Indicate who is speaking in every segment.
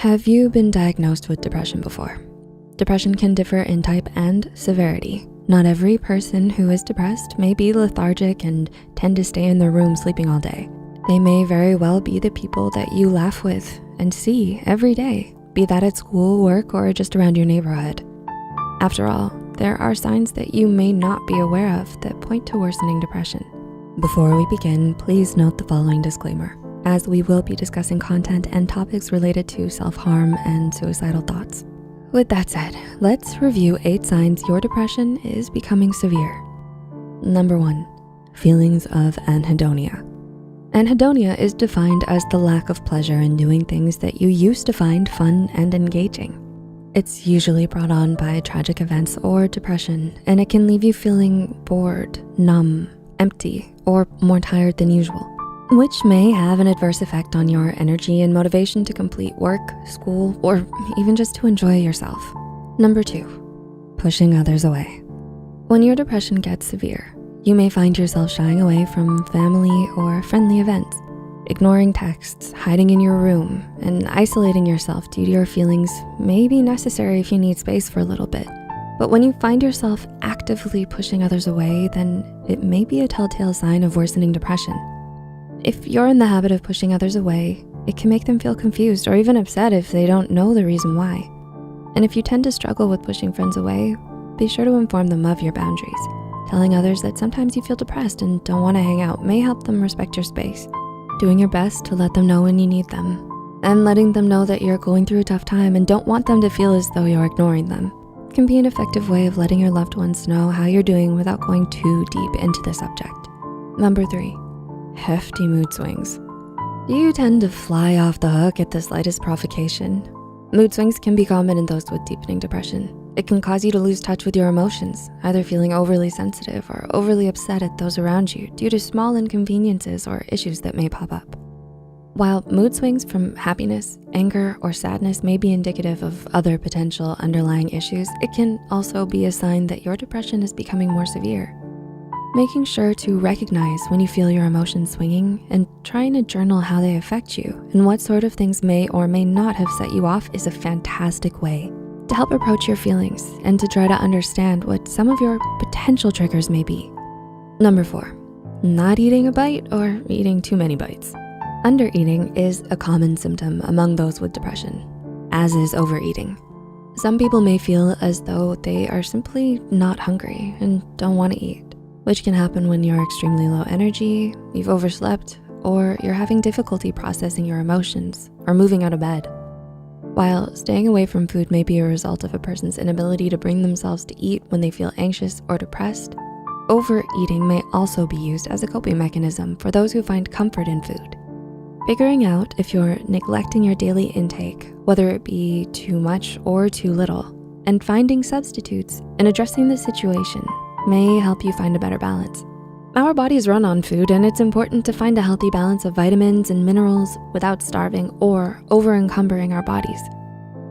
Speaker 1: Have you been diagnosed with depression before? Depression can differ in type and severity. Not every person who is depressed may be lethargic and tend to stay in their room sleeping all day. They may very well be the people that you laugh with and see every day, be that at school, work, or just around your neighborhood. After all, there are signs that you may not be aware of that point to worsening depression. Before we begin, please note the following disclaimer, as we will be discussing content and topics related to self-harm and suicidal thoughts. With that said, let's review 8 signs your depression is becoming severe. Number 1, feelings of anhedonia. Anhedonia is defined as the lack of pleasure in doing things that you used to find fun and engaging. It's usually brought on by tragic events or depression, and it can leave you feeling bored, numb, empty, or more tired than usual, which may have an adverse effect on your energy and motivation to complete work, school, or even just to enjoy yourself. Number 2, pushing others away. When your depression gets severe, you may find yourself shying away from family or friendly events, ignoring texts, hiding in your room, and isolating yourself due to your feelings may be necessary if you need space for a little bit. But when you find yourself actively pushing others away, then it may be a telltale sign of worsening depression. If you're in the habit of pushing others away, it can make them feel confused or even upset if they don't know the reason why. And if you tend to struggle with pushing friends away, be sure to inform them of your boundaries. Telling others that sometimes you feel depressed and don't want to hang out may help them respect your space. Doing your best to let them know when you need them, and letting them know that you're going through a tough time and don't want them to feel as though you're ignoring them, can be an effective way of letting your loved ones know how you're doing without going too deep into the subject. Number 3, hefty mood swings. Do you tend to fly off the hook at the slightest provocation? Mood swings can be common in those with deepening depression. It can cause you to lose touch with your emotions, either feeling overly sensitive or overly upset at those around you due to small inconveniences or issues that may pop up. While mood swings from happiness, anger, or sadness may be indicative of other potential underlying issues, it can also be a sign that your depression is becoming more severe. Making sure to recognize when you feel your emotions swinging and trying to journal how they affect you and what sort of things may or may not have set you off is a fantastic way to help approach your feelings and to try to understand what some of your potential triggers may be. Number 4, not eating a bite or eating too many bites. Undereating is a common symptom among those with depression, as is overeating. Some people may feel as though they are simply not hungry and don't want to eat, which can happen when you're extremely low energy, you've overslept, or you're having difficulty processing your emotions or moving out of bed. While staying away from food may be a result of a person's inability to bring themselves to eat when they feel anxious or depressed, overeating may also be used as a coping mechanism for those who find comfort in food. Figuring out if you're neglecting your daily intake, whether it be too much or too little, and finding substitutes and addressing the situation may help you find a better balance. Our bodies run on food, and it's important to find a healthy balance of vitamins and minerals without starving or over-encumbering our bodies.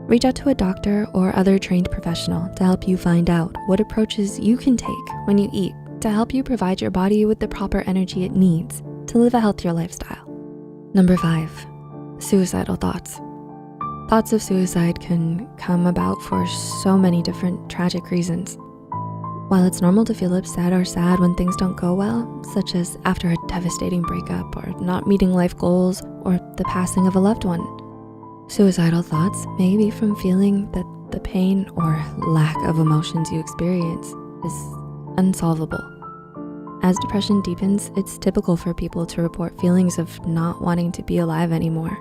Speaker 1: Reach out to a doctor or other trained professional to help you find out what approaches you can take when you eat to help you provide your body with the proper energy it needs to live a healthier lifestyle. Number 5, suicidal thoughts. Thoughts of suicide can come about for so many different tragic reasons. While it's normal to feel upset or sad when things don't go well, such as after a devastating breakup or not meeting life goals or the passing of a loved one, suicidal thoughts may be from feeling that the pain or lack of emotions you experience is unsolvable. As depression deepens, it's typical for people to report feelings of not wanting to be alive anymore,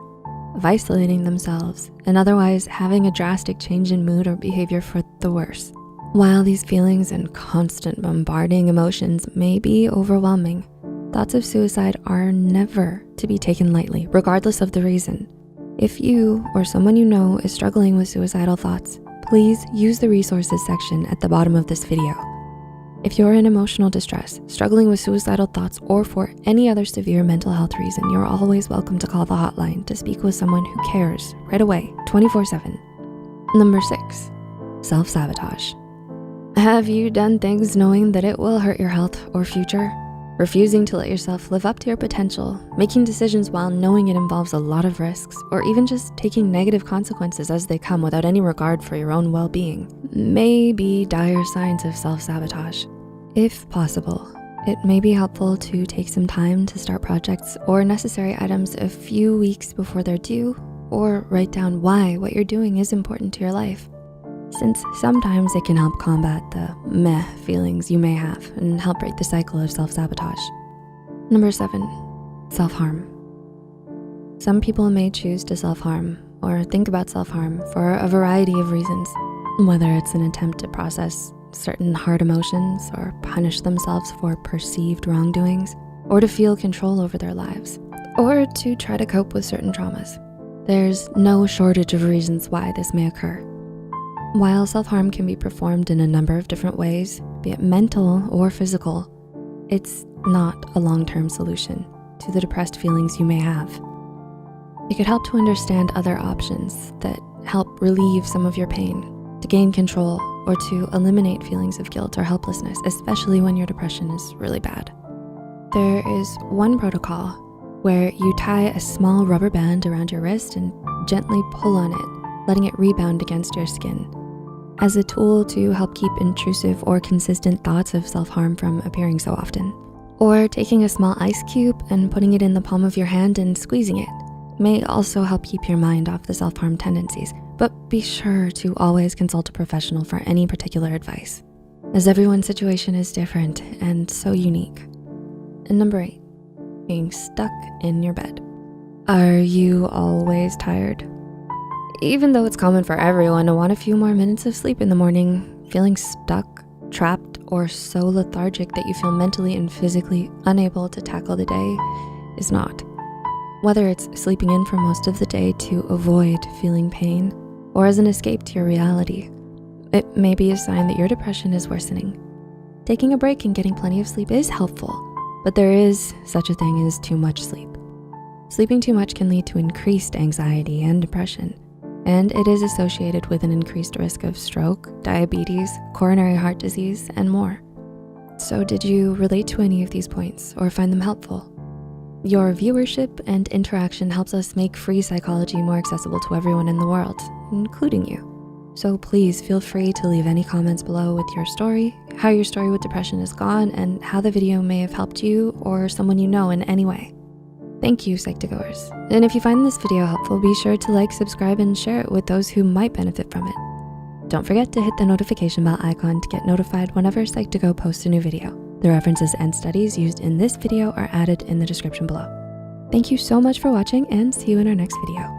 Speaker 1: of isolating themselves, and otherwise having a drastic change in mood or behavior for the worse. While these feelings and constant bombarding emotions may be overwhelming, thoughts of suicide are never to be taken lightly, regardless of the reason. If you or someone you know is struggling with suicidal thoughts, please use the resources section at the bottom of this video. If you're in emotional distress, struggling with suicidal thoughts, or for any other severe mental health reason, you're always welcome to call the hotline to speak with someone who cares right away, 24/7. Number 6, self-sabotage. Have you done things knowing that it will hurt your health or future? refusing to let yourself live up to your potential, making decisions while knowing it involves a lot of risks, or even just taking negative consequences as they come without any regard for your own well-being may be dire signs of self-sabotage. If possible, it may be helpful to take some time to start projects or necessary items a few weeks before they're due, or write down why what you're doing is important to your life, since sometimes it can help combat the meh feelings you may have and help break the cycle of self-sabotage. Number 7, self-harm. Some people may choose to self-harm or think about self-harm for a variety of reasons, whether it's an attempt to process certain hard emotions or punish themselves for perceived wrongdoings, or to feel control over their lives, or to try to cope with certain traumas. There's no shortage of reasons why this may occur. While self-harm can be performed in a number of different ways, be it mental or physical, it's not a long-term solution to the depressed feelings you may have. It could help to understand other options that help relieve some of your pain, to gain control, or to eliminate feelings of guilt or helplessness, especially when your depression is really bad. There is one protocol where you tie a small rubber band around your wrist and gently pull on it, letting it rebound against your skin, as a tool to help keep intrusive or consistent thoughts of self-harm from appearing so often. Or taking a small ice cube and putting it in the palm of your hand and squeezing it may also help keep your mind off the self-harm tendencies, but be sure to always consult a professional for any particular advice, as everyone's situation is different and so unique. And number 8, being stuck in your bed. Are you always tired? Even though it's common for everyone to want a few more minutes of sleep in the morning, feeling stuck, trapped, or so lethargic that you feel mentally and physically unable to tackle the day is not. Whether it's sleeping in for most of the day to avoid feeling pain, or as an escape to your reality, it may be a sign that your depression is worsening. Taking a break and getting plenty of sleep is helpful, but there is such a thing as too much sleep. Sleeping too much can lead to increased anxiety and depression, and it is associated with an increased risk of stroke, diabetes, coronary heart disease, and more. So did you relate to any of these points or find them helpful? Your viewership and interaction helps us make free psychology more accessible to everyone in the world, including you. So please feel free to leave any comments below with your story, how your story with depression has gone, and how the video may have helped you or someone you know in any way. Thank you, Psych2Goers. And if you find this video helpful, be sure to like, subscribe, and share it with those who might benefit from it. Don't forget to hit the notification bell icon to get notified whenever Psych2Go posts a new video. The references and studies used in this video are added in the description below. Thank you so much for watching, and see you in our next video.